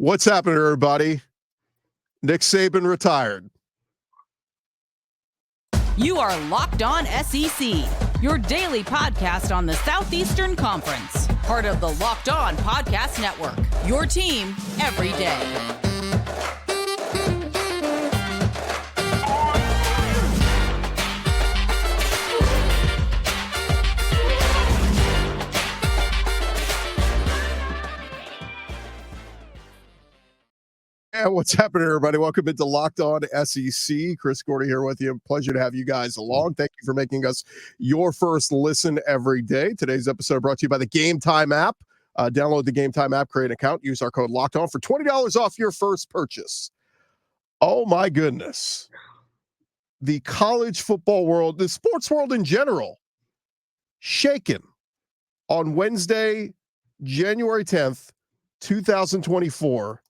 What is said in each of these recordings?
What's happening, everybody? Nick Saban retired. You are Locked On SEC, your daily podcast on the Southeastern Conference. Part of the Locked On Podcast Network, your team every day. Yeah, what's happening, everybody? Welcome into Locked On SEC. Chris Gordy here with you. Pleasure to have you guys along. Thank you for making us your first listen every day. Today's episode brought to you by the Game Time app. Download the Game Time app, create an account, use our code Locked On for $20 off your first purchase. Oh my goodness. The college football world, the sports world in general, shaken on Wednesday, January 10th, 2024.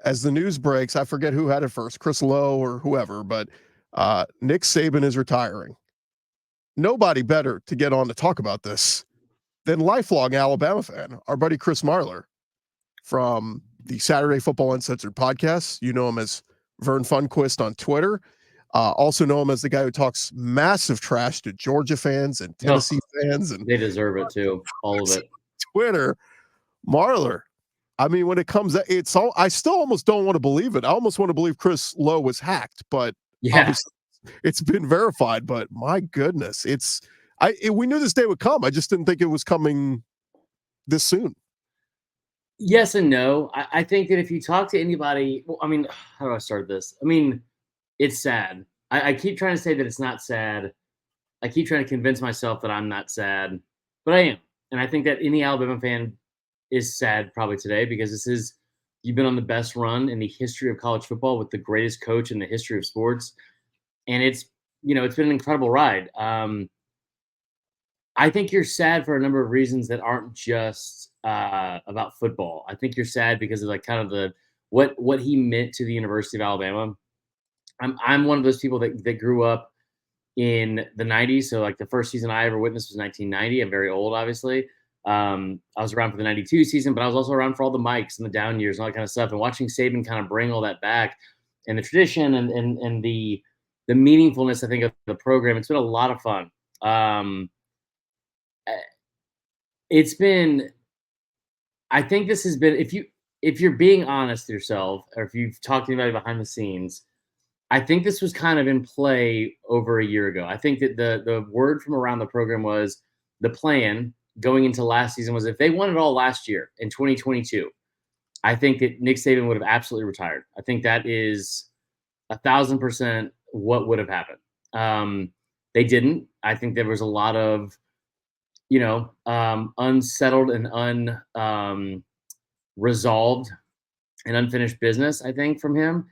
As the news breaks, I forget who had it first, Chris Lowe or whoever, but Nick Saban is retiring. Nobody better to get on to talk about this than lifelong Alabama fan, our buddy Chris Marler from the Saturday Football Uncensored Podcast. You know him as Vern Funquist on Twitter. Also know him as the guy who talks massive trash to Georgia fans and Tennessee fans. And they deserve it too, all of it. Twitter, Marler. I mean, when it comes, it's all. I still almost don't want to believe it. I almost want to believe Chris Lowe was hacked, but yeah, it's been verified. But my goodness, we knew this day would come. I just didn't think it was coming this soon. Yes and no. I think that if you talk to anybody, well, I mean, how do I start this? I mean, it's sad. I keep trying to say that it's not sad. I keep trying to convince myself that I'm not sad, but I am. And I think that any Alabama fan is sad probably today because you've been on the best run in the history of college football with the greatest coach in the history of sports. And it's been an incredible ride. I think you're sad for a number of reasons that aren't just about football. I think you're sad because of like kind of what he meant to the University of Alabama. I'm one of those people that grew up in the 90s. So like the first season I ever witnessed was 1990. I'm very old, obviously. I was around for the 92 season, but I was also around for all the mics and the down years and all that kind of stuff. And watching Saban kind of bring all that back and the tradition and the meaningfulness, I think, of the program, it's been a lot of fun. I think this has been, if you're being honest with yourself, or if you've talked to anybody behind the scenes, I think this was kind of in play over a year ago. I think that the word from around the program was the plan going into last season was if they won it all last year in 2022, I think that Nick Saban would have absolutely retired. I think that is 1,000% what would have happened. They didn't. I think there was a lot of, unsettled and unresolved and unfinished business, I think, from him.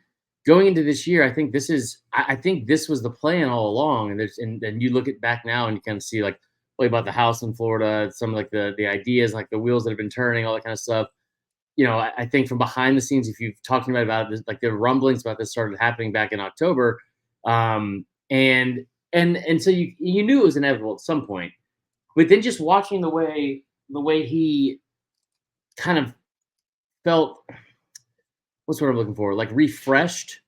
Going into this year, I think this was the plan all along. And you look at back now and you kind of see like, about the house in Florida, some of like the ideas, like the wheels that have been turning, all that kind of stuff. I think from behind the scenes, if you've talked about this, like the rumblings about this started happening back in October. And so you knew it was inevitable at some point, but then just watching the way he kind of felt, what's what I'm looking for? Like refreshed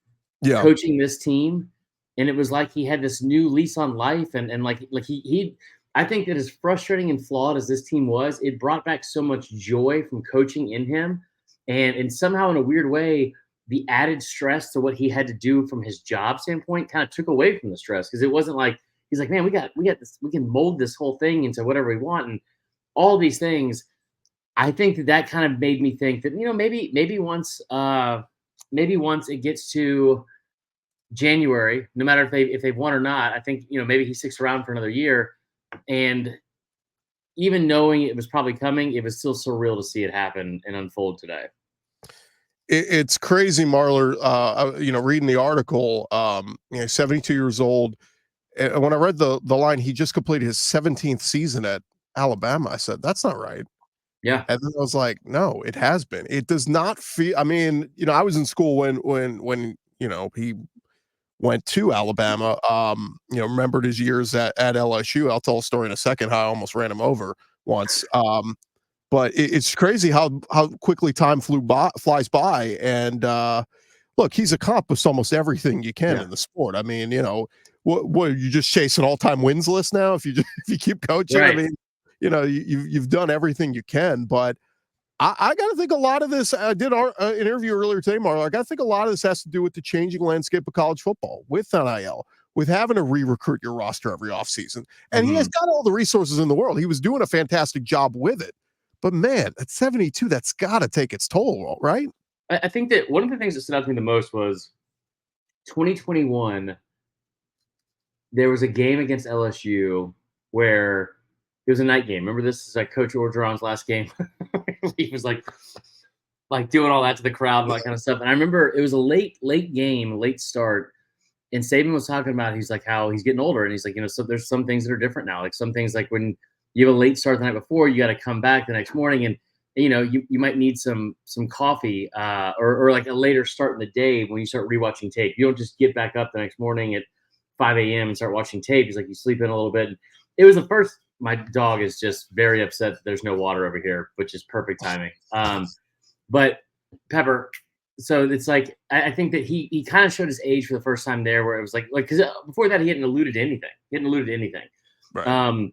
coaching this team. And it was like he had this new lease on life and like he I think that as frustrating and flawed as this team was, it brought back so much joy from coaching in him. And somehow in a weird way, the added stress to what he had to do from his job standpoint kind of took away from the stress. Because it wasn't like, he's like, man, we got this, we can mold this whole thing into whatever we want. And all these things, I think that kind of made me think that, maybe once it gets to January, no matter if they've won or not, I think, maybe he sticks around for another year. And even knowing it was probably coming, it was still surreal to see it happen and unfold today. It's crazy, Marler. Reading the article, 72 years old. And when I read the line, he just completed his 17th season at Alabama. I said, that's not right. Yeah. And then I was like, no, it has been. It does not feel. I mean, I was in school when he went to Alabama. Remembered his years at LSU. I'll tell a story in a second how I almost ran him over once. but it's crazy how quickly time flies by. And look, he's accomplished almost everything you can in the sport. I mean, what are you just chasing all-time wins list now? If you keep coaching, Right. I mean, you've done everything you can. But I got to think a lot of this. I did an interview earlier today, Marler. I got to think a lot of this has to do with the changing landscape of college football, with NIL, with having to re-recruit your roster every offseason. And he has got all the resources in the world. He was doing a fantastic job with it. But man, at 72, that's got to take its toll, right? I think that one of the things that stood out to me the most was 2021. There was a game against LSU where it was a night game. Remember, this is like Coach Orgeron's last game. He was like doing all that to the crowd and all that kind of stuff. And I remember it was a late game, late start. And Saban was talking about, he's like, how he's getting older. And he's like, so there's some things that are different now. Like some things, like when you have a late start the night before, you got to come back the next morning, and you might need some coffee or like a later start in the day when you start rewatching tape. You don't just get back up the next morning at 5 a.m. and start watching tape. He's like, you sleep in a little bit. And it was the first. My dog is just very upset that there's no water over here, which is perfect timing. But Pepper, so it's like I think that he kind of showed his age for the first time there, where it was like because before that he hadn't alluded to anything. Right.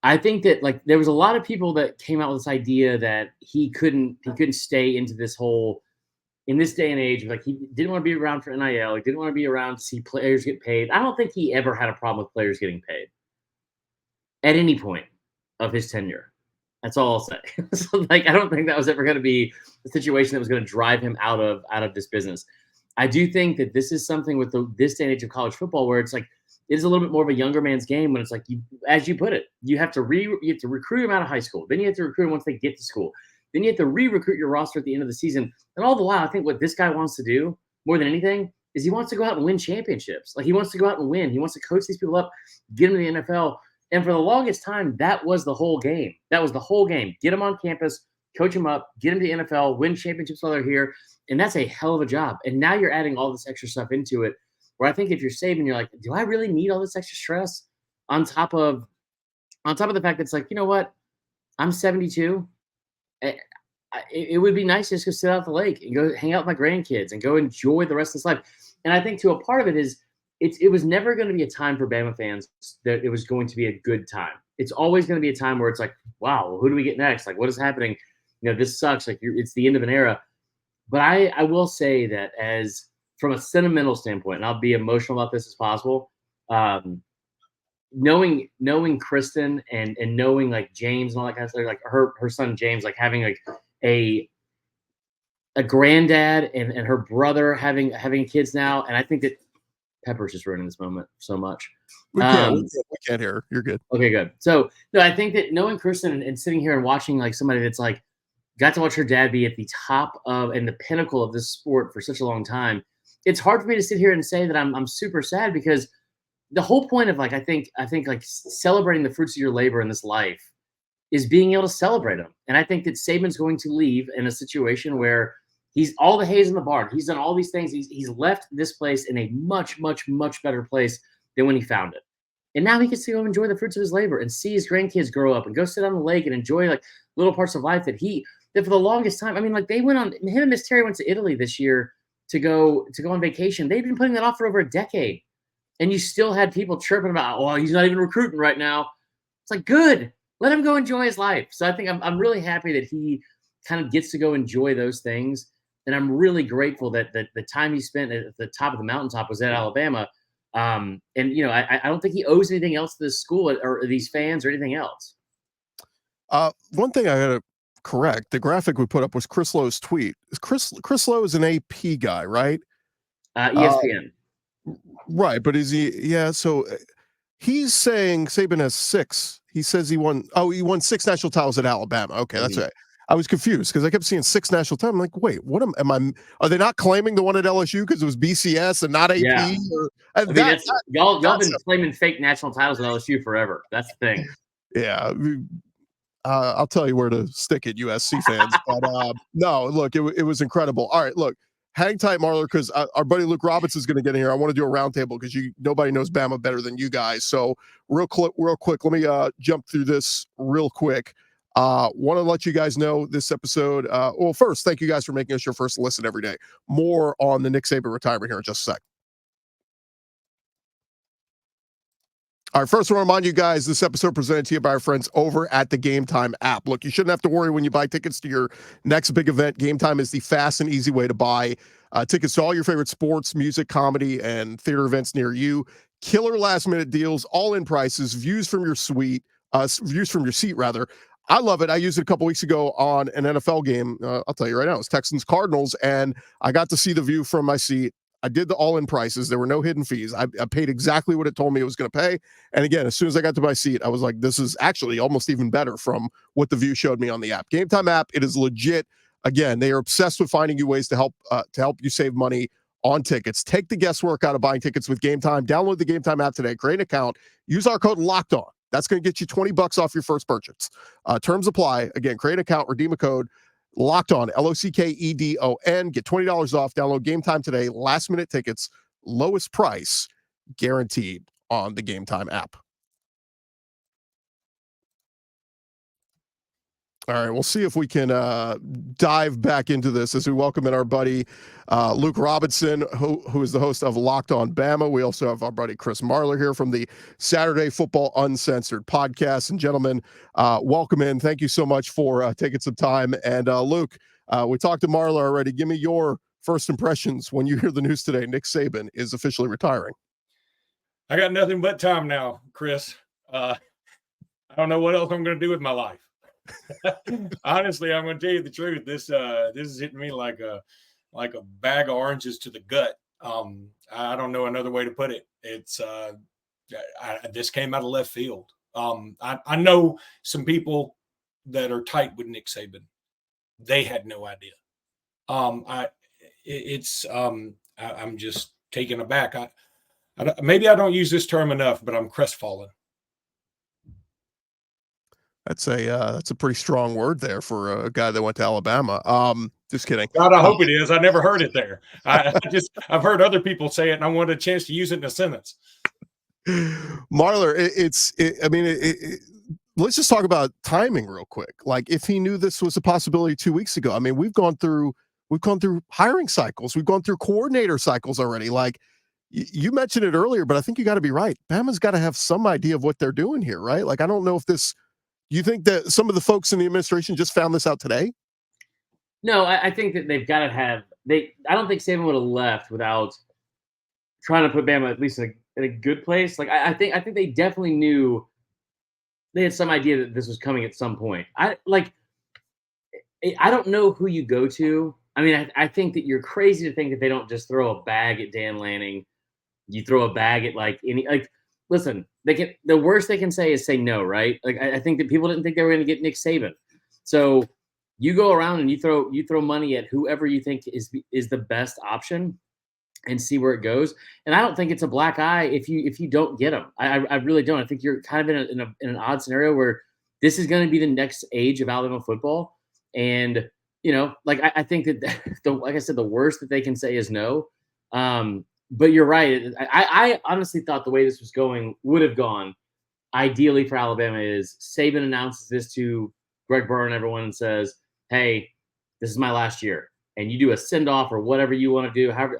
I think that like there was a lot of people that came out with this idea that he couldn't stay into this whole in this day and age. Like he didn't want to be around for NIL. He didn't want to be around to see players get paid. I don't think he ever had a problem with players getting paid at any point of his tenure. That's all I'll say. So like I don't think that was ever going to be the situation that was going to drive him out of this business. I do think that this is something with this day and age of college football where it's like it is a little bit more of a younger man's game when it's like as you put it, you have to recruit them out of high school. Then you have to recruit them once they get to school. Then you have to re-recruit your roster at the end of the season. And all the while, I think what this guy wants to do more than anything is he wants to go out and win championships. Like he wants to go out and win. He wants to coach these people up, get them to the NFL. And for the longest time, that was the whole game. Get them on campus, coach them up, get them to the NFL, win championships while they're here. And that's a hell of a job. And now you're adding all this extra stuff into it, where I think if you're Saban, you're like, do I really need all this extra stress on top of the fact that it's like, you know what? I'm 72. It would be nice just to sit out at the lake and go hang out with my grandkids and go enjoy the rest of this life. And I think to a part of it is it was never going to be a time for Bama fans that it was going to be a good time. It's always going to be a time where it's like, wow, who do we get next? Like, what is happening? This sucks. Like, it's the end of an era. But I will say that as from a sentimental standpoint, and I'll be emotional about this as possible, knowing Kristen and knowing like James and all that kind of stuff, like her son James, like having like a granddad and her brother having kids now, and I think that Pepper's just ruining this moment so much. We can't hear. You're good. Okay, good. So no, I think that knowing Kristen and sitting here and watching like somebody that's like got to watch her dad be at the top of and the pinnacle of this sport for such a long time, it's hard for me to sit here and say that I'm super sad, because the whole point of like I think like celebrating the fruits of your labor in this life is being able to celebrate them. And I think that Saban's going to leave in a situation where he's all the hay's in the barn. He's done all these things. He's left this place in a much, much, much better place than when he found it. And now he gets to go enjoy the fruits of his labor and see his grandkids grow up and go sit on the lake and enjoy like little parts of life that for the longest time. I mean, like him and Miss Terry went to Italy this year to go on vacation. They've been putting that off for over a decade. And you still had people chirping about, oh, he's not even recruiting right now. It's like, good. Let him go enjoy his life. So I think I'm really happy that he kind of gets to go enjoy those things. And I'm really grateful that the time he spent at the top of the mountaintop was at Alabama. And, I don't think he owes anything else to this school or these fans or anything else. One thing I got to correct, the graphic we put up was Chris Lowe's tweet. Chris Lowe is an AP guy, right? ESPN. Right. But is he? Yeah. So he's saying Saban has 6. He says he won 6 national titles at Alabama. Okay. That's right. I was confused because I kept seeing 6 national titles. I'm like, wait, what are they not claiming the one at LSU because it was BCS and not AP? Yeah. Y'all been claiming fake national titles at LSU forever. That's the thing. Yeah. I'll tell you where to stick it, USC fans. But no, look, it was incredible. All right, look, hang tight, Marler, because our buddy Luke Roberts is going to get in here. I want to do a roundtable because nobody knows Bama better than you guys. So real quick, let me jump through this real quick. Want to let you guys know this episode. Well, first, thank you guys for making us your first listen every day. More on the Nick Saban retirement here in just a sec. All right, first, I want to remind you guys this episode presented to you by our friends over at the Game Time app. Look, you shouldn't have to worry when you buy tickets to your next big event. Game Time is the fast and easy way to buy tickets to all your favorite sports, music, comedy, and theater events near you. Killer last-minute deals, all-in prices, views from your seat, rather. I love it. I used it a couple weeks ago on an NFL game. I'll tell you right now, it was Texans-Cardinals, and I got to see the view from my seat. I did the all-in prices. There were no hidden fees. I paid exactly what it told me it was going to pay. And again, as soon as I got to my seat, I was like, this is actually almost even better from what the view showed me on the app. Game Time app, it is legit. Again, they are obsessed with finding you ways to help you save money on tickets. Take the guesswork out of buying tickets with Game Time. Download the Game Time app today. Create an account. Use our code LOCKEDON. That's going to get you $20 off your first purchase. Terms apply. Again, create an account, redeem a code. Locked On, LOCKEDON. Get $20 off. Download Game Time today. Last minute tickets, lowest price guaranteed on the Game Time app. All right, we'll see if we can dive back into this as we welcome in our buddy Luke Robinson, who is the host of Locked On Bama. We also have our buddy Chris Marler here from the Saturday Football Uncensored Podcast. And gentlemen, welcome in. Thank you so much for taking some time. And Luke, we talked to Marler already. Give me your first impressions when you hear the news today. Nick Saban is officially retiring. I got nothing but time now, Chris. I don't know what else I'm going to do with my life. Honestly, I'm going to tell you the truth. This is hitting me like a bag of oranges to the gut. I don't know another way to put it. It's this came out of left field. I know some people that are tight with Nick Saban. They had no idea. I'm just taken aback. Maybe I don't use this term enough, but I'm crestfallen. That's a pretty strong word there for a guy that went to Alabama. Just kidding. God, I hope it is. I never heard it there. I've heard other people say it, and I wanted a chance to use it in a sentence. Marler, let's just talk about timing real quick. Like, if he knew this was a possibility 2 weeks ago, I mean, we've gone through hiring cycles, we've gone through coordinator cycles already. Like, you mentioned it earlier, but I think you got to be right. Bama's got to have some idea of what they're doing here, right? Like, I don't know if this. You think that some of the folks in the administration just found this out today? No, I think that they've got to have. I don't think Saban would have left without trying to put Bama at least in a good place. Like, I think they definitely knew. They had some idea that this was coming at some point. I don't know who you go to. I mean, I think that you're crazy to think that they don't just throw a bag at Dan Lanning. You throw a bag at listen, the worst they can say is say no, right? Like, I think that people didn't think they were going to get Nick Saban. So you go around and you throw money at whoever you think is the best option and see where it goes. And I don't think it's a black eye if you don't get them. I really don't. I think you're kind of in an odd scenario where this is going to be the next age of Alabama football. And, I think that like I said, the worst that they can say is no. But you're right. I honestly thought the way this was going would have gone ideally for Alabama is Saban announces this to Greg Byrne and everyone and says, hey, this is my last year. And you do a send-off or whatever you want to do. However,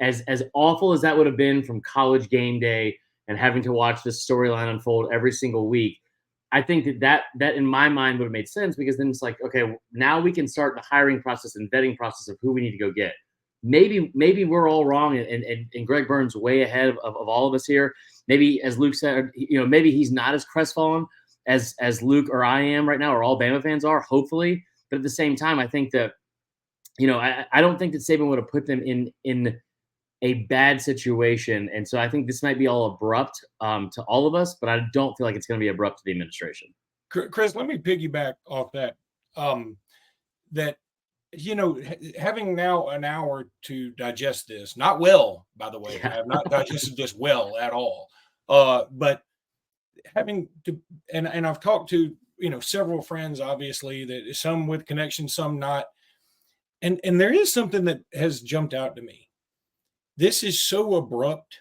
as awful as that would have been from College game day and having to watch this storyline unfold every single week, I think that in my mind would have made sense, because then it's like, okay, now we can start the hiring process and vetting process of who we need to go get. Maybe we're all wrong, and Greg Byrne's way ahead of all of us here. Maybe, as Luke said, maybe he's not as crestfallen as Luke or I am right now, or all Bama fans are, hopefully. But at the same time, I think that, I don't think that Saban would have put them in a bad situation. And so I think this might be all abrupt to all of us, but I don't feel like it's going to be abrupt to the administration. Chris, let me piggyback off that. Having now an hour to digest this, not well, by the way, I have not digested this well at all. But having to, and I've talked to, several friends, obviously, that some with connections, some not. And there is something that has jumped out to me. This is so abrupt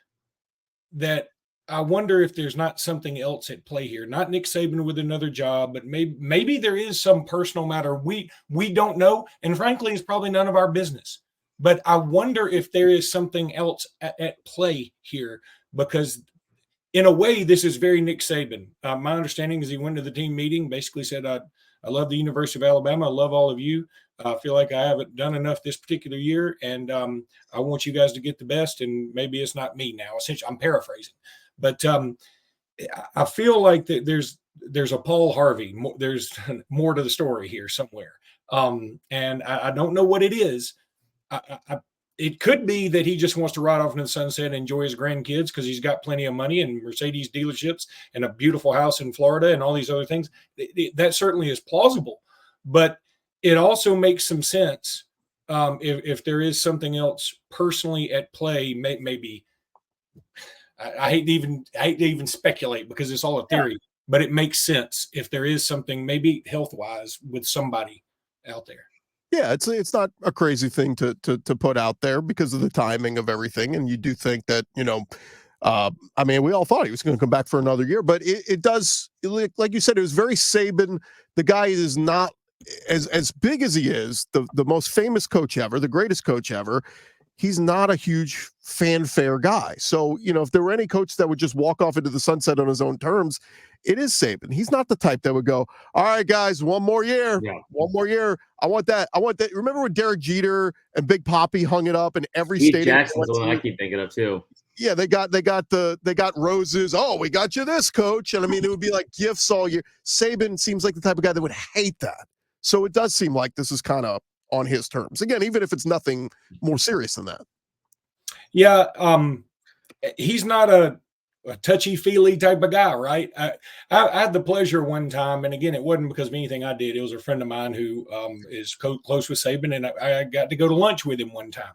that I wonder if there's not something else at play here. Not Nick Saban with another job, but maybe there is some personal matter we don't know, and frankly, it's probably none of our business. But I wonder if there is something else at play here, because in a way, this is very Nick Saban. My understanding is he went to the team meeting, basically said, I love the University of Alabama. I love all of you. I feel like I haven't done enough this particular year, and I want you guys to get the best, and maybe it's not me now. Essentially, I'm paraphrasing. But I feel like that there's a Paul Harvey. There's more to the story here somewhere. And I don't know what it is. It could be that he just wants to ride off into the sunset and enjoy his grandkids because he's got plenty of money and Mercedes dealerships and a beautiful house in Florida and all these other things. That certainly is plausible. But it also makes some sense if there is something else personally at play, maybe. I hate to even speculate because it's all a theory, but it makes sense if there is something maybe health-wise with somebody out there. Yeah, it's not a crazy thing to put out there because of the timing of everything, and you do think that I mean, we all thought he was going to come back for another year, but it does, like you said, it was very Saban. The guy is not as big as he is, the most famous coach ever, the greatest coach ever. He's not a huge fanfare guy. So, if there were any coach that would just walk off into the sunset on his own terms, it is Saban. He's not the type that would go, all right, guys, one more year. One more year. I want that. Remember when Derek Jeter and Big Papi hung it up in every stadium? Jackson's the one I keep thinking of too. Yeah, they got roses. Oh, we got you this, coach. And I mean, it would be like gifts all year. Saban seems like the type of guy that would hate that. So it does seem like this is kind of on his terms. Again, even if it's nothing more serious than that. Yeah, he's not a touchy-feely type of guy, right? I had the pleasure one time, and again, it wasn't because of anything I did. It was a friend of mine who is close with Saban, and I got to go to lunch with him one time.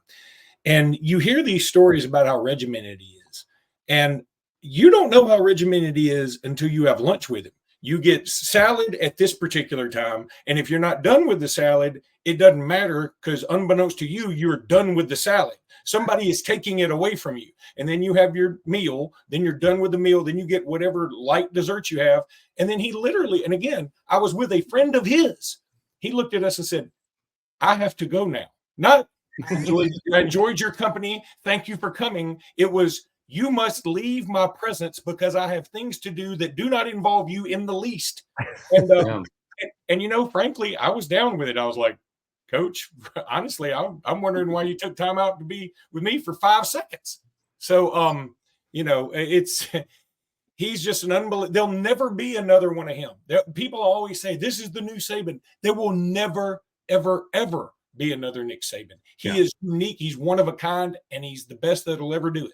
And you hear these stories about how regimented he is. And you don't know how regimented he is until you have lunch with him. You get salad at this particular time, and if you're not done with the salad, it doesn't matter because unbeknownst to you, you're done with the salad. Somebody is taking it away from you. And then you have your meal, then you're done with the meal, then you get whatever light dessert you have. And then he literally, and again, I was with a friend of his. He looked at us and said, I have to go now. Not, I enjoyed your company. Thank you for coming. It was, you must leave my presence because I have things to do that do not involve you in the least. And frankly, I was down with it. I was like, Coach, honestly, I'm wondering why you took time out to be with me for 5 seconds. So, he's just an unbelievable. There'll never be another one of him. People always say this is the new Saban. There will never, ever, ever be another Nick Saban. He is unique. He's one of a kind, and he's the best that'll ever do it.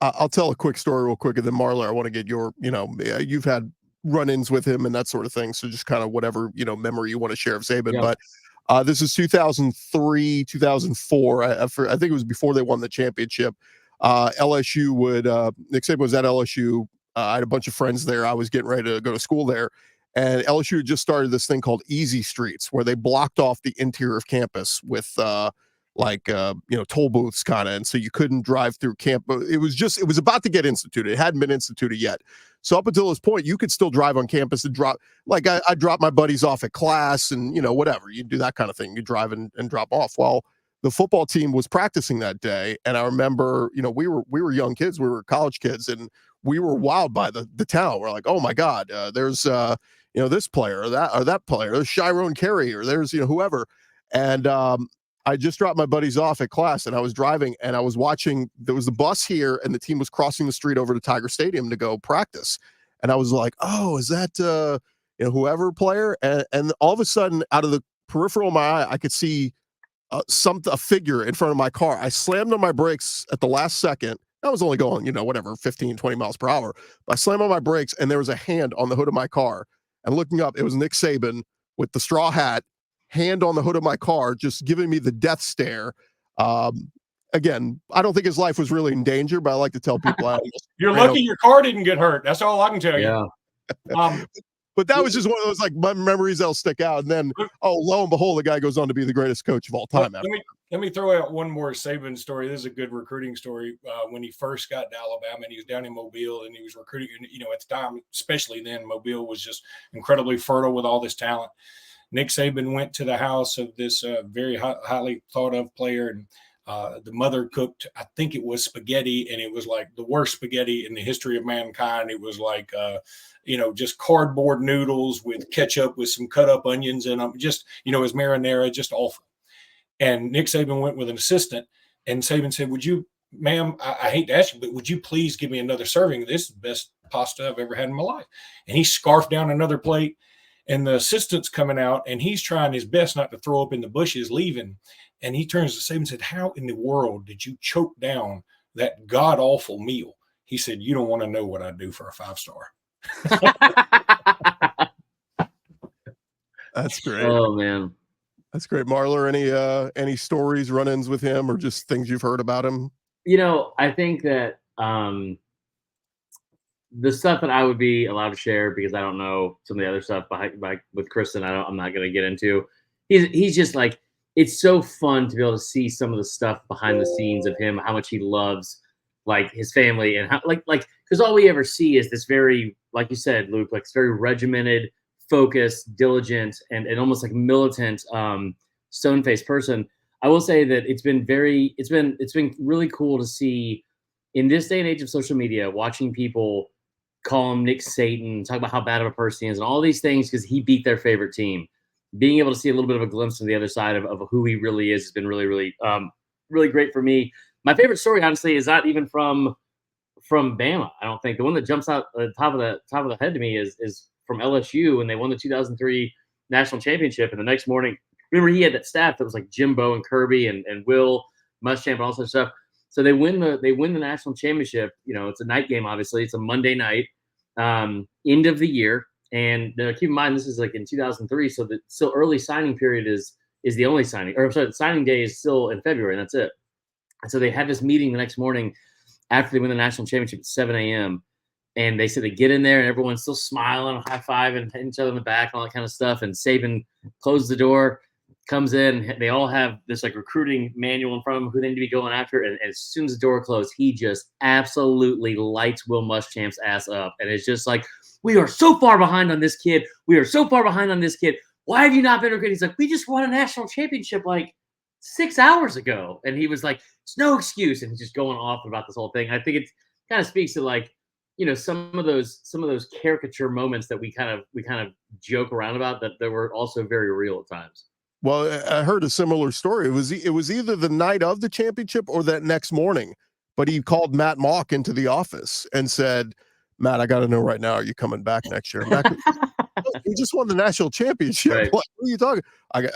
I'll tell a quick story real quick, and then Marler, I want to get your, you've had run-ins with him and that sort of thing. So just kind of whatever, memory you want to share of Saban. Yeah. But this is 2003, 2004. I think it was before they won the championship. LSU Nick Saban was at LSU. I had a bunch of friends there. I was getting ready to go to school there. And LSU had just started this thing called Easy Streets, where they blocked off the interior of campus with toll booths kind of. And so you couldn't drive through campus. It was about to get instituted. It hadn't been instituted yet. So up until this point, you could still drive on campus and drop, like I dropped my buddies off at class and, whatever. You do that kind of thing. You drive and drop off. Well, the football team was practicing that day. And I remember, we were young kids. We were college kids, and we were wowed by the town. We're like, oh my God, there's, this player or that player, there's Chiron Carey, or there's, whoever. And I just dropped my buddies off at class, and I was driving, and I was watching. There was a bus here, and the team was crossing the street over to Tiger Stadium to go practice. And I was like, "Oh, is that whoever player?" And all of a sudden, out of the peripheral of my eye, I could see a figure in front of my car. I slammed on my brakes at the last second. I was only going, 15, 20 miles per hour. But I slammed on my brakes, and there was a hand on the hood of my car. And looking up, it was Nick Saban with the straw hat, hand on the hood of my car, just giving me the death stare. Again, I don't think his life was really in danger, but I like to tell people. You're lucky your car didn't get hurt. That's all I can tell you. But that was just one of those memories that'll stick out. And then, lo and behold, the guy goes on to be the greatest coach of all time. Let me throw out one more Saban story. This is a good recruiting story. When he first got to Alabama, and he was down in Mobile, and he was recruiting, at the time, especially then, Mobile was just incredibly fertile with all this talent. Nick Saban went to the house of this very highly thought of player, and the mother cooked, I think it was spaghetti, and it was like the worst spaghetti in the history of mankind. It was like, just cardboard noodles with ketchup with some cut up onions in them, just, as marinara, just awful. And Nick Saban went with an assistant, and Saban said, "Would you, ma'am, I hate to ask you, but would you please give me another serving? This is the best pasta I've ever had in my life." And he scarfed down another plate, and the assistant's coming out, and he's trying his best not to throw up in the bushes leaving. And he turns to Saban and said, "How in the world did you choke down that god-awful meal?" He said, "You don't want to know what I do for a 5-star." That's great. Oh, man. That's great. Marler, any stories, run-ins with him, or just things you've heard about him? I think that the stuff that I would be allowed to share, because I don't know some of the other stuff with Kristen, I'm not going to get into. He's just like, it's so fun to be able to see some of the stuff behind the scenes of him, how much he loves like his family, and how like because all we ever see is this very, like you said, Luke, like it's very regimented, focused, diligent, and almost like militant, stone-faced person. I will say that it's been really cool to see in this day and age of social media, watching people call him Nick Saban, talk about how bad of a person he is, and all these things because he beat their favorite team. Being able to see a little bit of a glimpse of the other side of who he really is has been really, really, really great for me. My favorite story, honestly, is not even from Bama. I don't think the one that jumps out at the top of the head to me is from LSU when they won the 2003 national championship. And the next morning, remember he had that staff that was like Jimbo and Kirby and Will Muschamp and all sorts of stuff. So they win the national championship. It's a night game. Obviously, it's a Monday night, end of the year. And keep in mind, this is like in 2003, so the still early signing period is the only signing. Or I'm sorry, the signing day is still in February, and that's it. And so they had this meeting the next morning after they win the national championship at 7 a.m. And they said they get in there, and everyone's still smiling, high-fiving, and hitting each other in the back, and all that kind of stuff. And Saban closes the door, comes in. They all have this like recruiting manual in front of them who they need to be going after. And as soon as the door closed, he just absolutely lights Will Muschamp's ass up. And it's just like, "We are so far behind on this kid. We are so far behind on this kid. Why have you not been recruiting?" He's like, "We just won a national championship like 6 hours ago." And he was like, "It's no excuse." And he's just going off about this whole thing. I think it kind of speaks to like, some of those caricature moments that we kind of joke around about that were also very real at times. Well, I heard a similar story. It was either the night of the championship or that next morning, but he called Matt Mock into the office and said, "Matt, I got to know right now, are you coming back next year?" Matt, he just won the national championship. Right. What are you talking?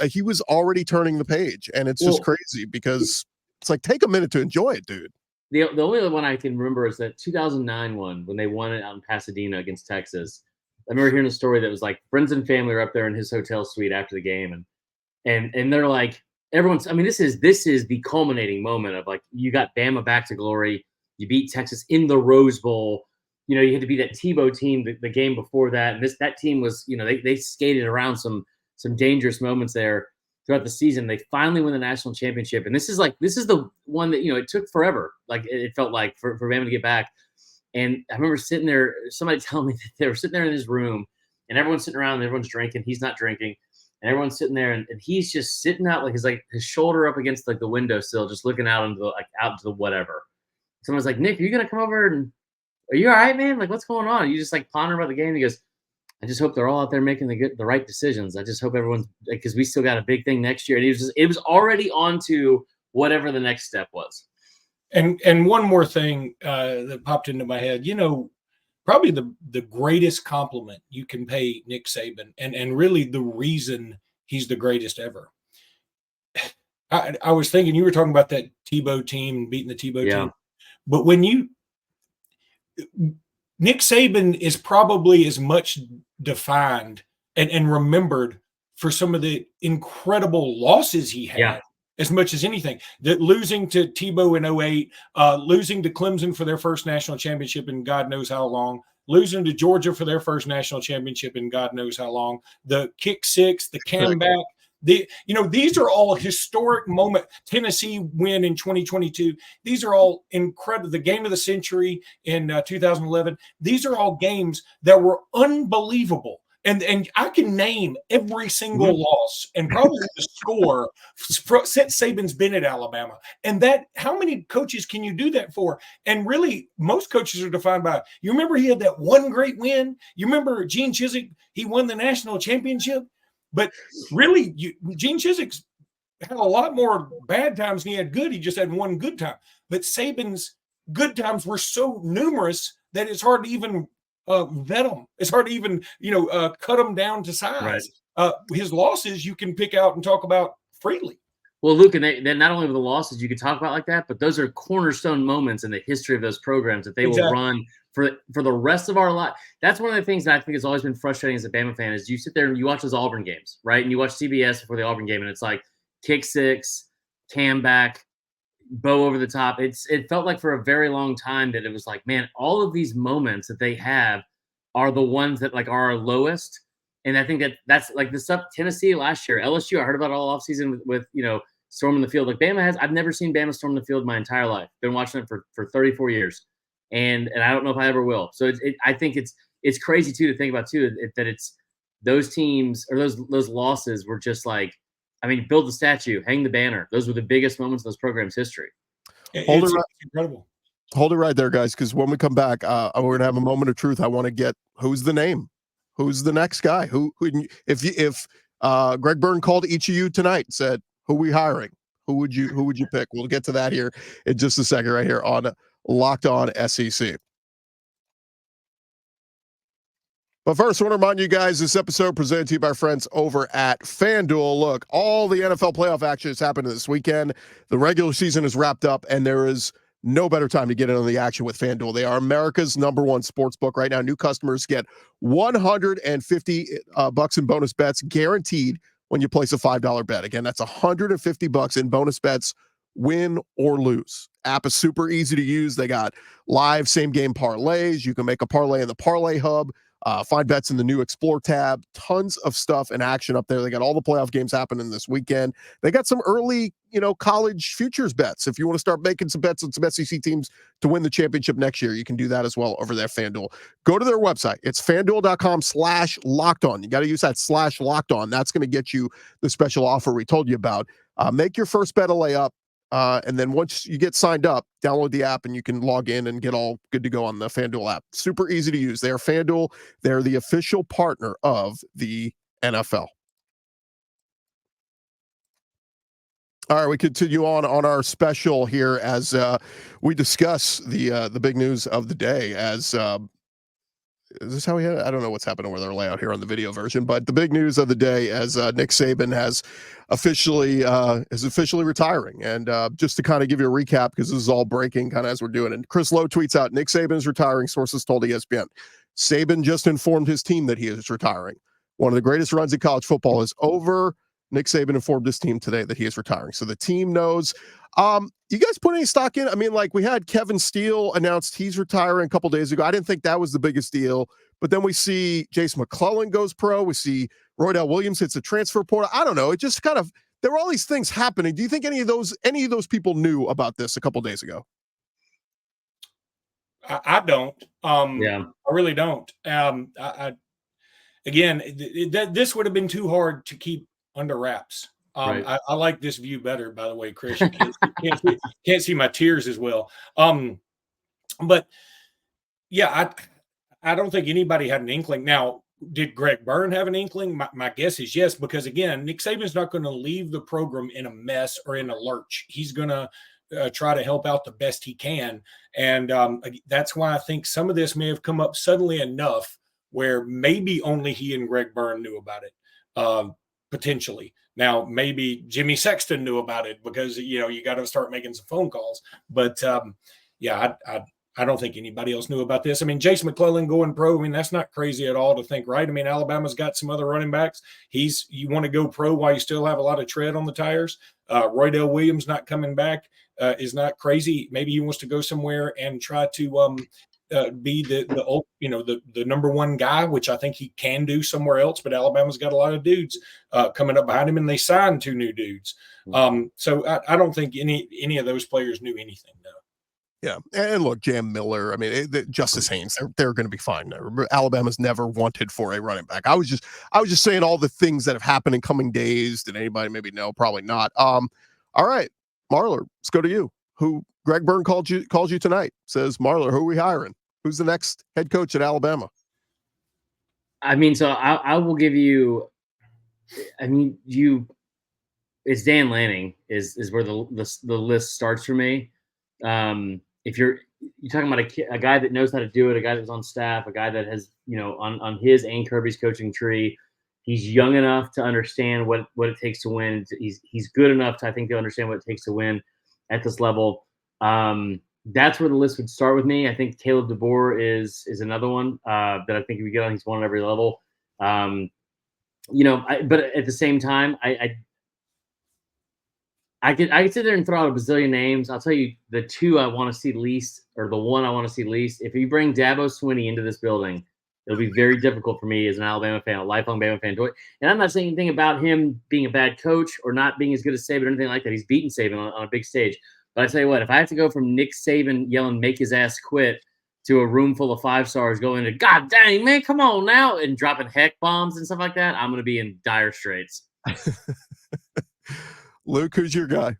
He was already turning the page, and it's just crazy because it's like, take a minute to enjoy it, dude. The only other one I can remember is that 2009 one when they won it out in Pasadena against Texas. I remember hearing a story that was like friends and family are up there in his hotel suite after the game, and they're like, everyone's. I mean, this is the culminating moment of like, you got Bama back to glory. You beat Texas in the Rose Bowl. You had to be that Tebow team the game before that. And that team was, they skated around some dangerous moments there throughout the season. They finally win the national championship. And this is the one that, it took forever. Like it felt like for Bama to get back. And I remember sitting there, somebody telling me that they were sitting there in his room and everyone's sitting around and everyone's drinking. He's not drinking. And everyone's sitting there and he's just sitting out like his shoulder up against like the windowsill, just looking out into the whatever. Someone's like, "Nick, are you going to come over and are you all right, man? Like, what's going on?" You just like ponder about the game. He goes, "I just hope they're all out there making the right decisions. I just hope everyone's, because we still got a big thing next year." And it was already on to whatever the next step was. And one more thing that popped into my head, probably the greatest compliment you can pay Nick Saban, and really the reason he's the greatest ever. I was thinking, you were talking about that Tebow team and beating the Tebow team, but when Nick Saban is probably as much defined and remembered for some of the incredible losses he had as much as anything. That losing to Tebow in 2008, losing to Clemson for their first national championship in God knows how long, losing to Georgia for their first national championship in God knows how long, the kick six, the comeback, These are all historic moment. Tennessee win in 2022. These are all incredible. The game of the century in 2011. These are all games that were unbelievable. And I can name every single loss and probably the score since Saban's been at Alabama. And that, how many coaches can you do that for? And really, most coaches are defined by, you remember he had that one great win? You remember Gene Chizik, he won the national championship? But really, Gene Chizik's had a lot more bad times than he had good. He just had one good time. But Saban's good times were so numerous that it's hard to even vet them. It's hard to even, cut them down to size. Right. His losses you can pick out and talk about freely. Well, Luke, and then not only the losses you could talk about like that, but those are cornerstone moments in the history of those programs that they will run for the rest of our life. That's one of the things that I think has always been frustrating as a Bama fan is you sit there and you watch those Auburn games, right? And you watch CBS before the Auburn game, and it's like kick six, cam back, bow over the top. It felt like for a very long time that it was like, man, all of these moments that they have are the ones that like are our lowest. And I think that's like the stuff Tennessee last year, LSU, I heard about all offseason with storming the field. Like Bama I've never seen Bama storm the field my entire life. Been watching it for 34 years. And I don't know if I ever will. So I think it's crazy too to think about too that it's those teams or those losses were just like, I mean, build the statue, hang the banner. Those were the biggest moments of those programs' history. It's incredible. Hold it right there, guys, because when we come back, we're going to have a moment of truth. I want to get who's the name, who's the next guy, who if Greg Byrne called each of you tonight and said, who we hiring, who would you pick? We'll get to that here in just a second, right here on Locked On SEC. But first, I want to remind you guys, this episode presented to you by our friends over at FanDuel. Look, all the NFL playoff action has happened this weekend. The regular season is wrapped up, and there is no better time to get in on the action with FanDuel. They are America's #1 sports book right now. New customers get $150 in bonus bets guaranteed when you place a $5 bet. Again, that's $150 in bonus bets, win or lose. App is super easy to use. They got live same-game parlays. You can make a parlay in the Parlay Hub. Find bets in the new Explore tab. Tons of stuff and action up there. They got all the playoff games happening this weekend. They got some early, college futures bets. If you want to start making some bets on some SEC teams to win the championship next year, you can do that as well over there at FanDuel. Go to their website. It's FanDuel.com/lockedon. You got to use that /lockedon. That's going to get you the special offer we told you about. Make your first bet a layup. And then once you get signed up, download the app and you can log in and get all good to go on the FanDuel app. Super easy to use. They are FanDuel. They're the official partner of the NFL. All right, we continue on our special here as we discuss the big news of the day. As is this how we had it? I don't know what's happening with our layout here on the video version, but the big news of the day as Nick Saban is officially retiring. And just to kind of give you a recap, because this is all breaking kind of as we're doing it. Chris Lowe tweets out, Nick Saban is retiring, sources told ESPN. Saban just informed his team that he is retiring. One of the greatest runs in college football is over. Nick Saban informed his team today that he is retiring. So the team knows. You guys put any stock in? I mean, like we had Kevin Steele announced he's retiring a couple days ago. I didn't think that was the biggest deal, but then we see Jace McClellan goes pro. We see Roydell Williams hits a transfer portal. I don't know. It just kind of, there were all these things happening. Do you think any of those people knew about this a couple days ago? I don't. Yeah, I really don't. Again, this would have been too hard to keep under wraps. Right. I like this view better, by the way, Chris. You can't see my tears as well. But yeah, I don't think anybody had an inkling. Now, did Greg Byrne have an inkling? My guess is yes, because again, Nick Saban's not going to leave the program in a mess or in a lurch. He's going to try to help out the best he can. And that's why I think some of this may have come up suddenly enough where maybe only he and Greg Byrne knew about it, potentially. Now, maybe Jimmy Sexton knew about it because, you got to start making some phone calls. But, yeah, I don't think anybody else knew about this. I mean, Jace McClellan going pro, I mean, that's not crazy at all to think, right? I mean, Alabama's got some other running backs. You want to go pro while you still have a lot of tread on the tires. Roydell Williams not coming back is not crazy. Maybe he wants to go somewhere and try to be the number one guy, which I think he can do somewhere else. But Alabama's got a lot of dudes coming up behind him, and they signed 2 new dudes. So I don't think any of those players knew anything. No. Yeah, and look, Jam Miller. I mean, Justice Haynes. They're going to be fine. Alabama's never wanted for a running back. I was just saying all the things that have happened in coming days. Did anybody maybe know? Probably not. All right, Marler, let's go to you. Who Greg Byrne calls you tonight? Says, Marler, who are we hiring? Who's the next head coach at Alabama? I mean, so I will give you. I mean, it's Dan Lanning is where the list starts for me. If you're talking about a guy that knows how to do it, a guy that's on staff, a guy that has, on his and Kirby's coaching tree, he's young enough to understand what it takes to win. He's good enough to, I think, to understand what it takes to win at this level. That's where the list would start with me. I think Caleb DeBoer is another one that I think if we get on, he's one at every level. But at the same time, I could sit there and throw out a bazillion names. I'll tell you the 2 I want to see least, or the 1 I want to see least. If you bring Dabo Swinney into this building, it'll be very difficult for me as an Alabama fan, a lifelong Bama fan. And I'm not saying anything about him being a bad coach or not being as good as Saban or anything like that. He's beaten Saban on a big stage. But I tell you what, if I have to go from Nick Saban yelling "make his ass quit" to a room full of 5-stars going to "God dang man, come on now" and dropping heck bombs and stuff like that, I'm going to be in dire straits. Luke, who's your guy?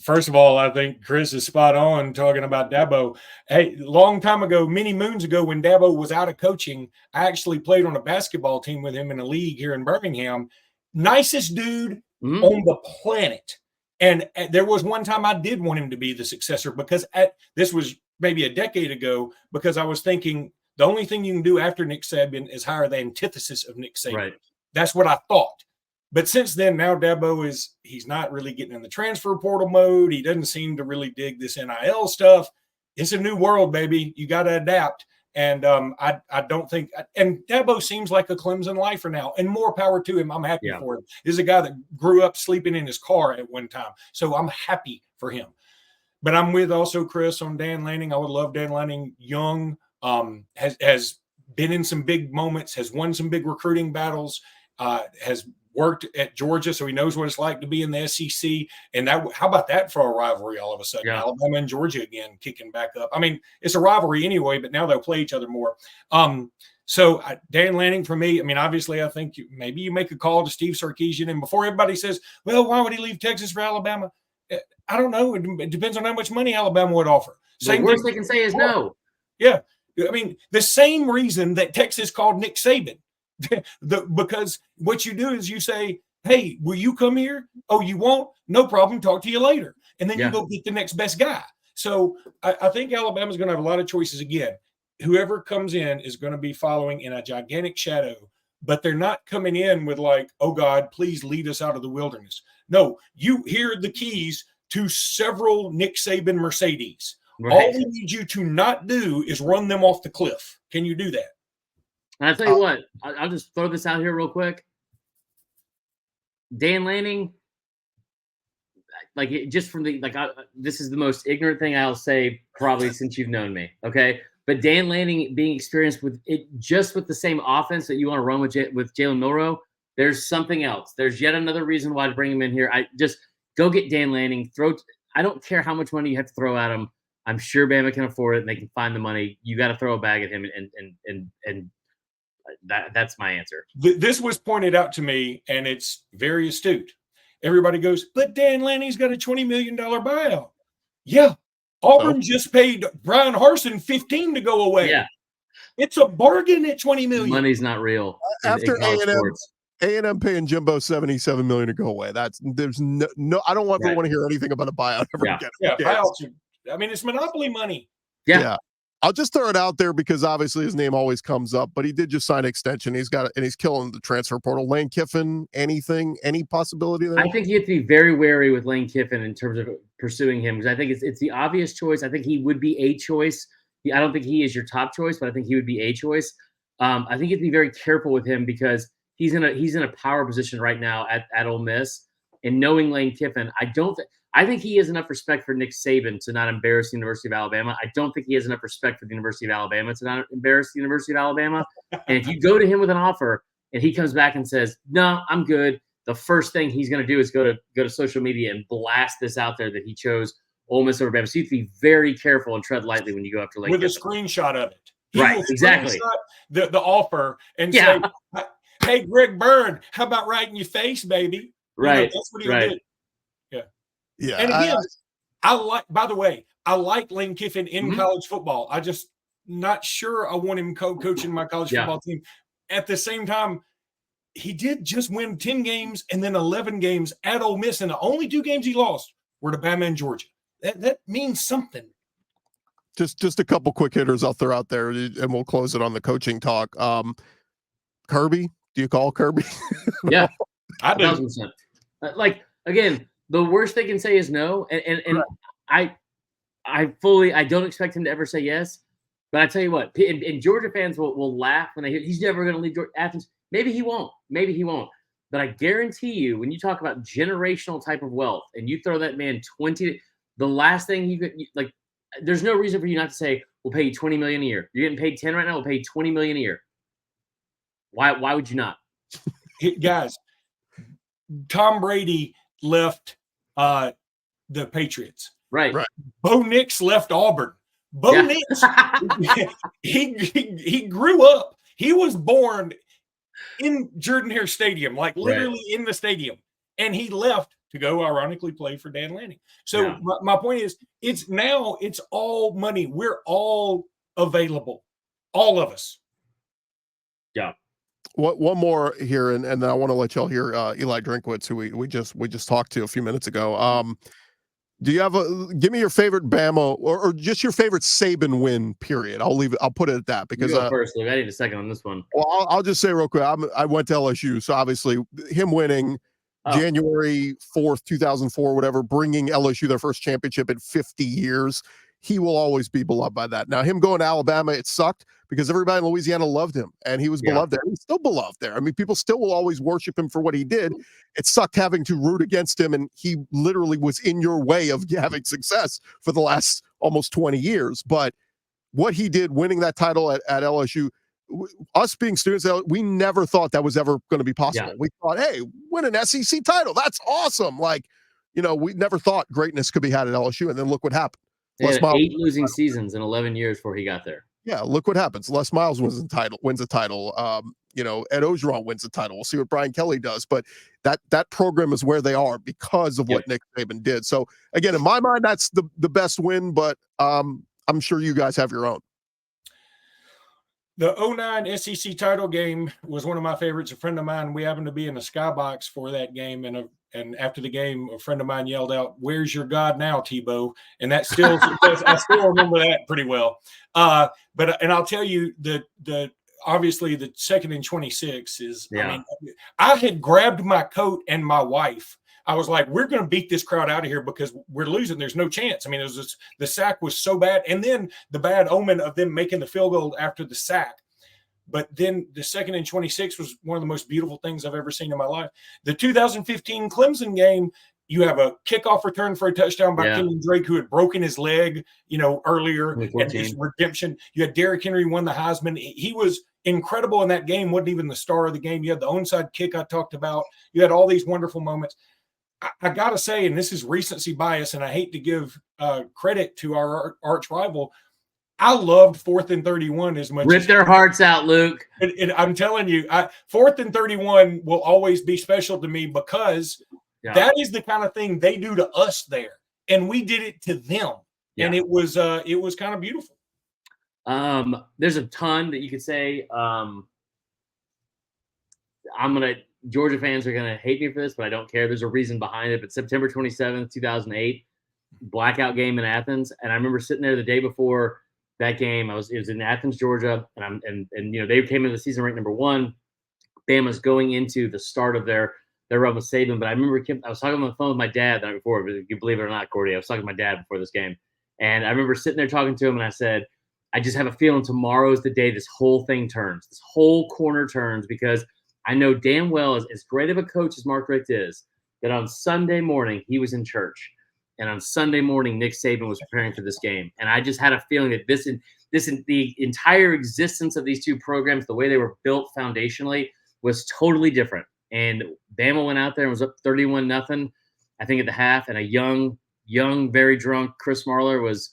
First of all, I think Chris is spot on talking about Dabo. Hey, long time ago, many moons ago, when Dabo was out of coaching, I actually played on a basketball team with him in a league here in Birmingham. Nicest dude on the planet. And there was one time I did want him to be the successor because this was maybe a decade ago, because I was thinking the only thing you can do after Nick Saban is hire the antithesis of Nick Saban. Right. That's what I thought. But since then, now Dabo he's not really getting in the transfer portal mode. He doesn't seem to really dig this NIL stuff. It's a new world, baby. You got to adapt. And I don't think – and Dabo seems like a Clemson lifer now, and more power to him. I'm happy for him. He's a guy that grew up sleeping in his car at one time. So I'm happy for him. But I'm with also Chris on Dan Lanning. I would love Dan Lanning young, has been in some big moments, has won some big recruiting battles, has – worked at Georgia, so he knows what it's like to be in the SEC. And how about that for a rivalry all of a sudden? Yeah. Alabama and Georgia again kicking back up. I mean, it's a rivalry anyway, but now they'll play each other more. So Dan Lanning for me, I mean, obviously I think maybe you make a call to Steve Sarkisian, and before everybody says, well, why would he leave Texas for Alabama? I don't know. It depends on how much money Alabama would offer. The worst they can say is no. Yeah. I mean, the same reason that Texas called Nick Saban. Because what you do is you say, hey, will you come here? Oh, you won't? No problem. Talk to you later. And then you go get the next best guy. So I think Alabama's going to have a lot of choices again. Whoever comes in is going to be following in a gigantic shadow, but they're not coming in with like, oh, God, please lead us out of the wilderness. No, you hear the keys to several Nick Saban Mercedes. Right. All we need you to not do is run them off the cliff. Can you do that? And I'll tell you what, I'll just throw this out here real quick. Dan Lanning, this is the most ignorant thing I'll say probably since you've known me, okay? But Dan Lanning being experienced with it, just with the same offense that you want to run with Jalen Milroe, there's something else. There's yet another reason why to bring him in here. I just go get Dan Lanning. I don't care how much money you have to throw at him. I'm sure Bama can afford it and they can find the money. You got to throw a bag at him and that's my answer. This was pointed out to me, and it's very astute. Everybody goes, but Dan Lanning's got a $20 million buyout. Yeah. Auburn just paid Brian Harsin $15 to go away. Yeah. It's a bargain at $20 million. Money's not real. After A&M paying Jimbo $77 million to go away. There's no I don't ever want to hear anything about a buyout ever again. Yeah, buyouts. I mean, it's monopoly money. Yeah. I'll just throw it out there because obviously his name always comes up, but he did just sign an extension. He's killing the transfer portal. Lane Kiffin, any possibility there? I think you have to be very wary with Lane Kiffin in terms of pursuing him because I think it's the obvious choice. I think he would be a choice. I don't think he is your top choice, but I think he would be a choice. I think you have to be very careful with him because he's in a power position right now at Ole Miss. and knowing Lane Kiffin, I think he has enough respect for Nick Saban to not embarrass the University of Alabama. I don't think he has enough respect for the University of Alabama to not embarrass the University of Alabama. And if you go to him with an offer and he comes back and says, no, I'm good, the first thing he's going to do is go to social media and blast this out there that he chose Ole Miss over Bama. So you have to be very careful and tread lightly when you go after Lane Kiffin. With a screenshot of it. Right, exactly. The offer and say, hey, Greg Byrne, how about right in your face, baby? Right. That's what he'll do. Yeah. And again, by the way, I like Lane Kiffin in college football. I just not sure I want him coaching my college football team. At the same time, he did just win 10 games and then 11 games at Ole Miss, and the only 2 games he lost were to Bama and Georgia. That means something. Just a couple quick hitters I'll throw out there, and we'll close it on the coaching talk. Kirby, do you call Kirby? Yeah, I do. 1,000%. Like, again, the worst they can say is no, and right. I don't expect him to ever say yes. But I tell you what, and Georgia fans will laugh when they hear he's never going to leave Athens. Maybe he won't. But I guarantee you, when you talk about generational type of wealth, and you throw that man 20, the last thing he could like. There's no reason for you not to say, we'll pay you $20 million a year. You're getting paid 10 right now. We'll pay you $20 million a year. Why would you not? Guys, Tom Brady left the Patriots. Right. Bo Nix left Auburn. Bo Nix, he grew up. He was born in Jordan-Hare Stadium, like literally in the stadium. And he left to go ironically play for Dan Lanning. So my point is, it's all money. We're all available, all of us. Yeah. One more here, and then I want to let y'all hear Eli Drinkwitz, who we just talked to a few minutes ago. Do you have give me your favorite Bama or just your favorite Saban win? Period. I'll put it at that because you go first, Luke. I need a second on this one. Well, I'll just say real quick. I went to LSU, so obviously him winning. January 4th, 2004, whatever, bringing LSU their first championship in 50 years. He will always be beloved by that. Now, him going to Alabama, it sucked because everybody in Louisiana loved him, and he was beloved there. He's still beloved there. I mean, people still will always worship him for what he did. It sucked having to root against him, and he literally was in your way of having success for the last almost 20 years. But what he did, winning that title at LSU, us being students, we never thought that was ever going to be possible. We thought, hey, win an SEC title. That's awesome. Like, we never thought greatness could be had at LSU. And then look what happened. Les Miles 8 losing seasons in 11 years before he got there. Yeah, look what happens. Les Miles wins a title. Ed Ogeron wins a title. We'll see what Brian Kelly does. But that program is where they are because of what Nick Saban did. So, again, in my mind, that's the best win. But I'm sure you guys have your own. The 2009 SEC title game was one of my favorites. A friend of mine, we happened to be in the skybox for that game, and after the game, a friend of mine yelled out, "Where's your God now, Tebow?" And that still, I still remember that pretty well. But I'll tell you the obviously the 2nd and 26 is. I mean, I had grabbed my coat and my wife. I was like, we're going to beat this crowd out of here because we're losing. There's no chance. I mean, the sack was so bad. And then the bad omen of them making the field goal after the sack. But then the 2nd and 26 was one of the most beautiful things I've ever seen in my life. The 2015 Clemson game, you have a kickoff return for a touchdown by Kenyon Drake, who had broken his leg, earlier, and his redemption. You had Derrick Henry won the Heisman. He was incredible in that game. Wasn't even the star of the game. You had the onside kick I talked about. You had all these wonderful moments. I got to say, and this is recency bias, and I hate to give credit to our arch rival, I loved 4th and 31 as much. Rip their hearts out, Luke. I'm telling you, 4th and 31 will always be special to me because that is the kind of thing they do to us there, and we did it to them, and it was kind of beautiful. There's a ton that you could say. Georgia fans are going to hate me for this, but I don't care. There's a reason behind it. But September 27th, 2008, blackout game in Athens. And I remember sitting there the day before that game. It was in Athens, Georgia. And they came into the season ranked number 1. Bama's going into the start of their run with Saban. But I remember I was talking on the phone with my dad the night before. If you believe it or not, Cordy, I was talking to my dad before this game. And I remember sitting there talking to him, and I said, I just have a feeling tomorrow is the day this whole thing turns. This whole corner turns because I know damn well, as great of a coach as Mark Richt is, that on Sunday morning he was in church, and on Sunday morning Nick Saban was preparing for this game, and I just had a feeling that the entire existence of these two programs, the way they were built foundationally, was totally different. And Bama went out there and was up 31-0, I think, at the half, and a young, very drunk Chris Marler was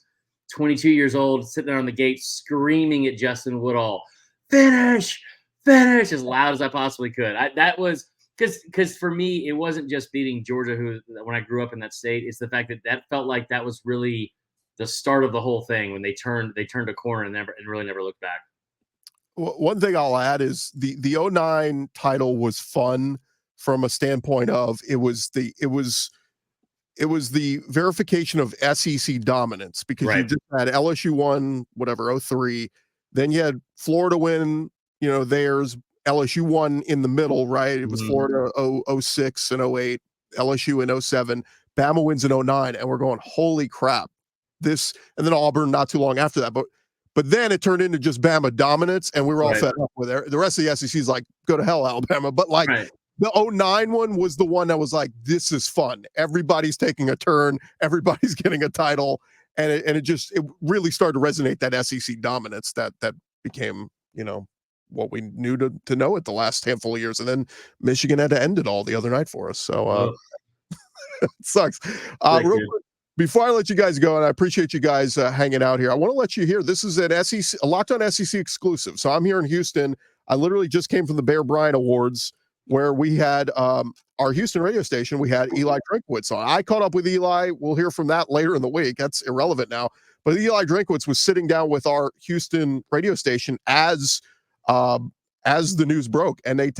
22 years old, sitting there on the gate screaming at Justin Woodall, finish, as loud as I possibly could. That was because for me, it wasn't just beating Georgia, who when I grew up in that state, it's the fact that felt like that was really the start of the whole thing when they turned a corner and really never looked back. One thing I'll add is the 09 title was fun from a standpoint of it was the verification of SEC dominance, because you just had LSU won 03, then you had Florida win, theirs, LSU won in the middle, right? It was Florida 06 and 08, LSU in 07, Bama wins in 09, and we're going, holy crap. This, and then Auburn not too long after that, but then it turned into just Bama dominance, and we were all fed up with it. The rest of the SEC is like, go to hell, Alabama. But the 09 one was the one that was like, this is fun. Everybody's taking a turn. Everybody's getting a title. And it really started to resonate, that SEC dominance that became, what we knew to know it the last handful of years. And then Michigan had to end it all the other night for us. So it sucks. Real quick, before I let you guys go, and I appreciate you guys hanging out here, I want to let you hear, this is an SEC, a Locked On SEC exclusive. So I'm here in Houston. I literally just came from the Bear Bryant Awards, where we had our Houston radio station, we had Eli Drinkwitz on. I caught up with Eli. We'll hear from that later in the week. That's irrelevant now. But Eli Drinkwitz was sitting down with our Houston radio station as the news broke, and they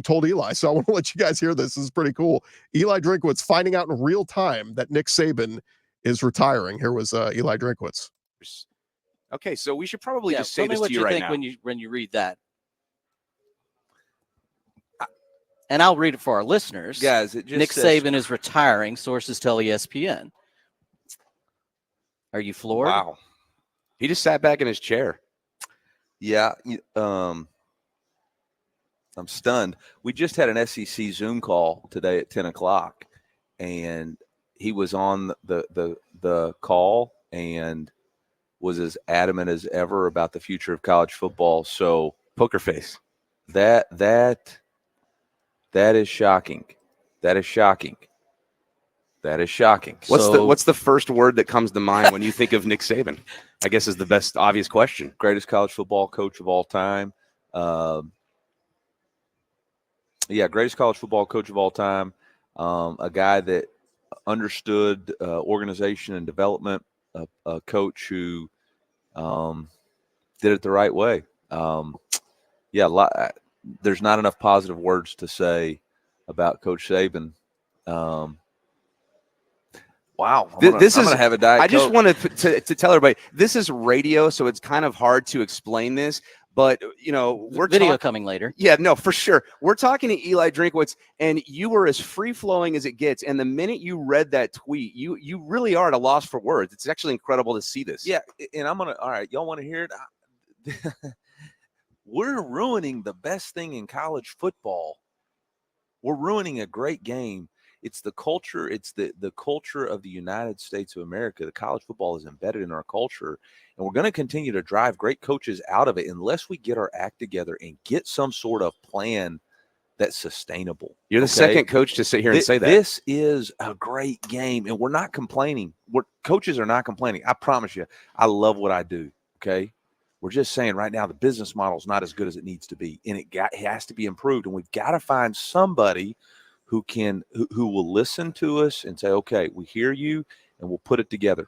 told Eli. So I want to let you guys hear this. This is pretty cool. Eli Drinkwitz finding out in real time that Nick Saban is retiring. Here was Eli Drinkwitz. Okay, so we should probably just say this to you right now. When you read that. And I'll read it for our listeners. Guys, it just Nick Saban is retiring, sources tell ESPN. Are you floored? Wow. He just sat back in his chair. Yeah, I'm stunned. We just had an SEC Zoom call today at 10 o'clock, and he was on the call and was as adamant as ever about the future of college football. So, poker face. That is shocking. That is shocking. That is shocking. What's the first word that comes to mind when you think of Nick Saban? I guess is the best obvious question. Greatest college football coach of all time. Greatest college football coach of all time. A guy that understood organization and development. A coach who did it the right way. There's not enough positive words to say about Coach Saban. Wow. I'm gonna have a Diet Coke. I just wanted to tell everybody, this is radio, so it's kind of hard to explain this. But, we're video coming later. Yeah, no, for sure. We're talking to Eli Drinkwitz, and you were as free-flowing as it gets. And the minute you read that tweet, you really are at a loss for words. It's actually incredible to see this. Yeah, and all right, y'all want to hear it? We're ruining the best thing in college football. We're ruining a great game. It's the culture. It's the culture of the United States of America. The college football is embedded in our culture, and we're going to continue to drive great coaches out of it unless we get our act together and get some sort of plan that's sustainable. You're the second coach to sit here and say that. This is a great game, and we're not complaining. Coaches are not complaining. I promise you. I love what I do, okay? We're just saying right now the business model is not as good as it needs to be, and it has to be improved, and we've got to find somebody who will listen to us and say, okay, we hear you, and we'll put it together.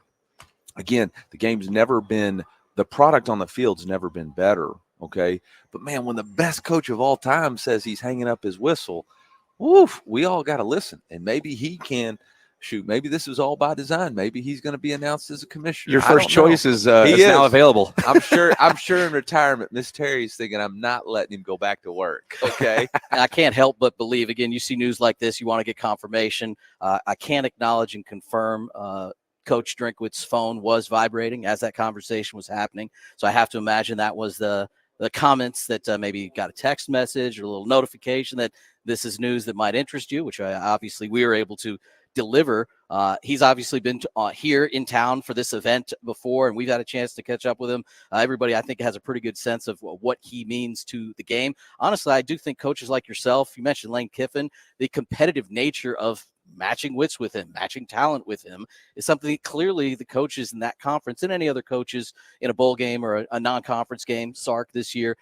Again, the product on the field's never been better, okay? But, man, when the best coach of all time says he's hanging up his whistle, woof, we all got to listen. And maybe he can maybe this was all by design. Maybe he's going to be announced as a commissioner. Your first choice is now available. I'm sure in retirement, Miss Terry's thinking I'm not letting him go back to work. Okay. I can't help but believe, again, you see news like this, you want to get confirmation. I can't acknowledge and confirm Coach Drinkwitz's phone was vibrating as that conversation was happening. So I have to imagine that was the comments that maybe got a text message or a little notification that this is news that might interest you, which obviously we were able to deliver. He's obviously been here in town for this event before, and we've had a chance to catch up with him. Everybody, I think, has a pretty good sense of what he means to the game. Honestly, I do think coaches like yourself, you mentioned Lane Kiffin, the competitive nature of matching wits with him, matching talent with him is something that clearly the coaches in that conference and any other coaches in a bowl game or a non-conference game, Sark this year,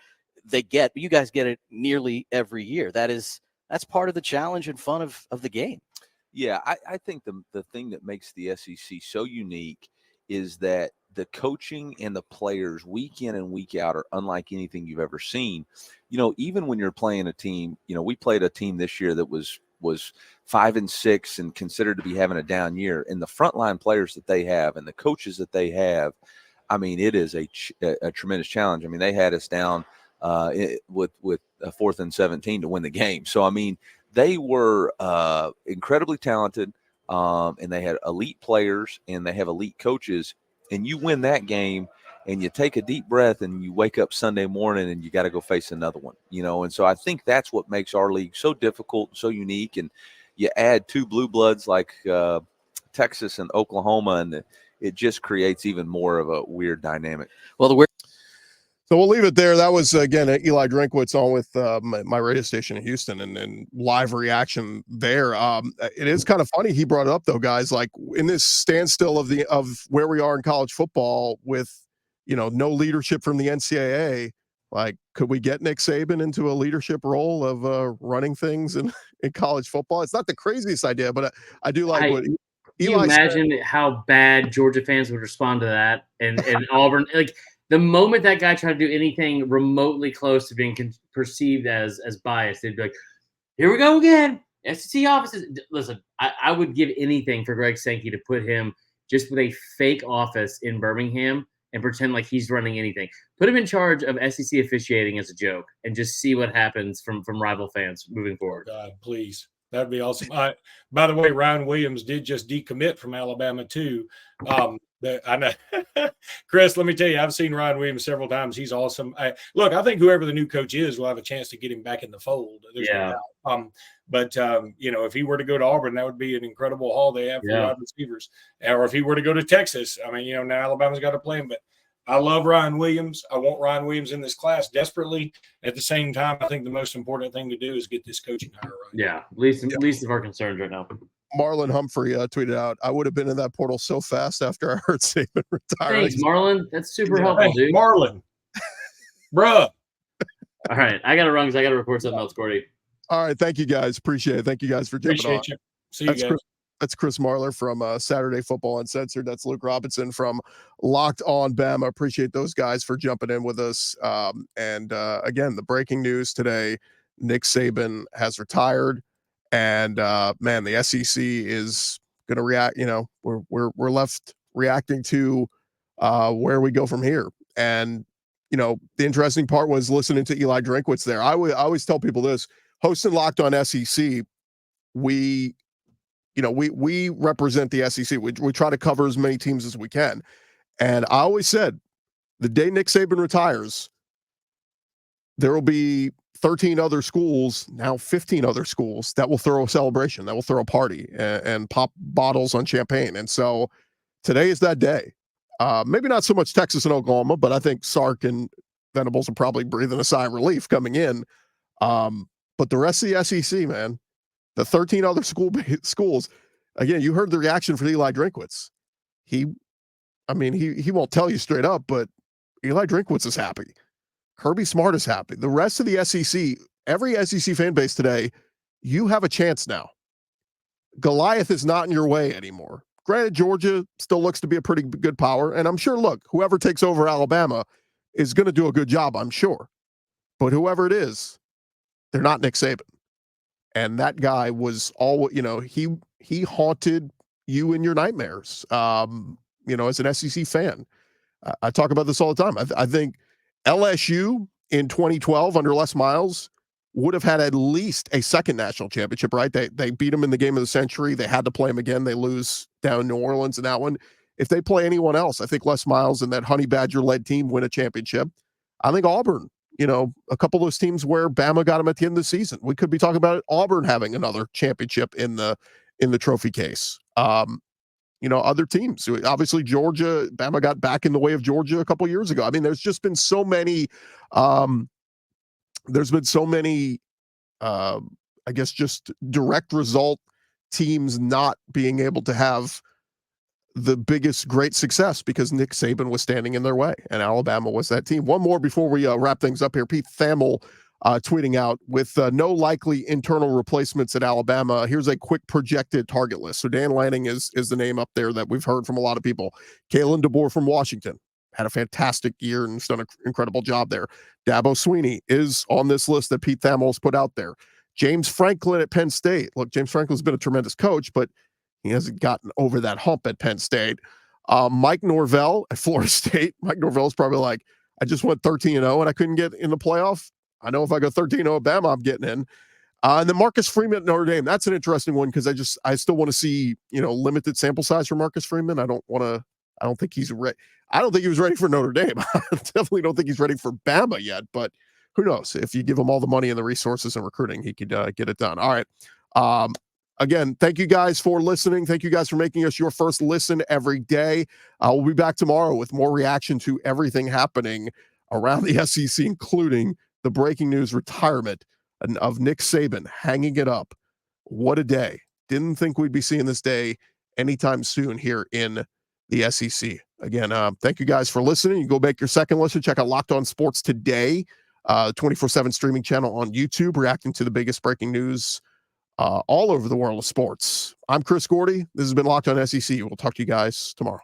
they get, but you guys get it nearly every year. That's part of the challenge and fun of the game. Yeah, I think the thing that makes the SEC so unique is that the coaching and the players week in and week out are unlike anything you've ever seen. Even when you're playing a team, we played a team this year that was 5-6 and considered to be having a down year. And the frontline players that they have and the coaches that they have, I mean, it is a tremendous challenge. I mean, they had us down with a 4th and 17 to win the game. So, I mean, they were incredibly talented, and they had elite players and they have elite coaches. And you win that game and you take a deep breath and you wake up Sunday morning and you got to go face another one, And so I think that's what makes our league so difficult, so unique. And you add 2 blue bloods like Texas and Oklahoma, and it just creates even more of a weird dynamic. Well, So we'll leave it there. That was, again, Eli Drinkwitz on with my radio station in Houston and live reaction there. It is kind of funny he brought it up, though, guys, like in this standstill of where we are in college football with, no leadership from the NCAA. Like, could we get Nick Saban into a leadership role of running things in college football? It's not the craziest idea, but I do like what Eli you imagine said. How bad Georgia fans would respond to that and Auburn. Like, the moment that guy tried to do anything remotely close to being perceived as biased, they'd be like, here we go again. SEC offices. Listen, I would give anything for Greg Sankey to put him just with a fake office in Birmingham and pretend like he's running anything. Put him in charge of SEC officiating as a joke and just see what happens from rival fans moving forward. God, please. That'd be awesome. By the way, Ryan Williams did just decommit from Alabama too. I know, Chris. Let me tell you, I've seen Ryan Williams several times. He's awesome. I think whoever the new coach is will have a chance to get him back in the fold. There's no doubt. But if he were to go to Auburn, that would be an incredible haul they have for wide receivers. Or if he were to go to Texas, I mean, now Alabama's got to play him, but. I love Ryan Williams. I want Ryan Williams in this class desperately. At the same time, I think the most important thing to do is get this coaching hire right. Yeah, least of our concerns right now. Marlon Humphrey tweeted out, I would have been in that portal so fast after I heard Saban retire. Thanks, Marlon. That's super helpful, dude. Marlon. Bruh. All right. I got to run because I got to record something else, Gordy. All right. Thank you, guys. Appreciate it. Thank you guys for jumping on. You. See you guys. That's Chris Marler from Saturday Football Uncensored. That's Luke Robinson from Locked On Bama. Appreciate those guys for jumping in with us. Again, the breaking news today, Nick Saban has retired. And the SEC is going to react. We're left reacting to where we go from here. And, the interesting part was listening to Eli Drinkwitz there. I always tell people this, hosting Locked On SEC, we represent the SEC. We try to cover as many teams as we can. And I always said, the day Nick Saban retires, there will be 13 other schools, now 15 other schools, that will throw a celebration, that will throw a party and pop bottles on champagne. And so today is that day. Maybe not so much Texas and Oklahoma, but I think Sark and Venables are probably breathing a sigh of relief coming in. But the rest of the SEC, man, the 13 other schools, again, you heard the reaction for Eli Drinkwitz. He won't tell you straight up, but Eli Drinkwitz is happy. Kirby Smart is happy. The rest of the SEC, every SEC fan base today, you have a chance now. Goliath is not in your way anymore. Granted, Georgia still looks to be a pretty good power, and I'm sure, look, whoever takes over Alabama is going to do a good job, I'm sure. But whoever it is, they're not Nick Saban. And that guy was he haunted you in your nightmares, as an SEC fan. I talk about this all the time. I think LSU in 2012 under Les Miles would have had at least a second national championship, right? They beat them in the game of the century. They had to play them again. They lose down in New Orleans in that one. If they play anyone else, I think Les Miles and that Honey Badger-led team win a championship. I think Auburn a couple of those teams where Bama got them at the end of the season. We could be talking about Auburn having another championship in the trophy case. Other teams, obviously Georgia, Bama got back in the way of Georgia a couple years ago. I mean, there's just been so many, I guess, just direct result teams not being able to have the biggest great success because Nick Saban was standing in their way, and Alabama was that team. One more before we wrap things up here. Pete Thamel tweeting out, with no likely internal replacements at Alabama, here's a quick projected target list. So Dan Lanning is the name up there that we've heard from a lot of people. Kalen DeBoer from Washington had a fantastic year and has done an incredible job there. Dabo Swinney is on this list that Pete Thamel's put out there. James Franklin at Penn State. Look, James Franklin's been a tremendous coach, but he hasn't gotten over that hump at Penn State. Mike Norvell at Florida State. Mike Norvell is probably like, I just went 13-0 and I couldn't get in the playoff. I know if I go 13-0 at Bama, I'm getting in. And then Marcus Freeman at Notre Dame. That's an interesting one because I still want to see, limited sample size for Marcus Freeman. I don't think he's ready. I don't think he was ready for Notre Dame. I definitely don't think he's ready for Bama yet, but who knows? If you give him all the money and the resources and recruiting, he could get it done. All right. Again, thank you guys for listening. Thank you guys for making us your first listen every day. We'll be back tomorrow with more reaction to everything happening around the SEC, including the breaking news retirement of Nick Saban, hanging it up. What a day. Didn't think we'd be seeing this day anytime soon here in the SEC. Again, thank you guys for listening. You go make your second listen. Check out Locked On Sports Today, 24/7 streaming channel on YouTube, reacting to the biggest breaking news all over the world of sports. I'm Chris Gordy. This has been Locked On SEC. We'll talk to you guys tomorrow.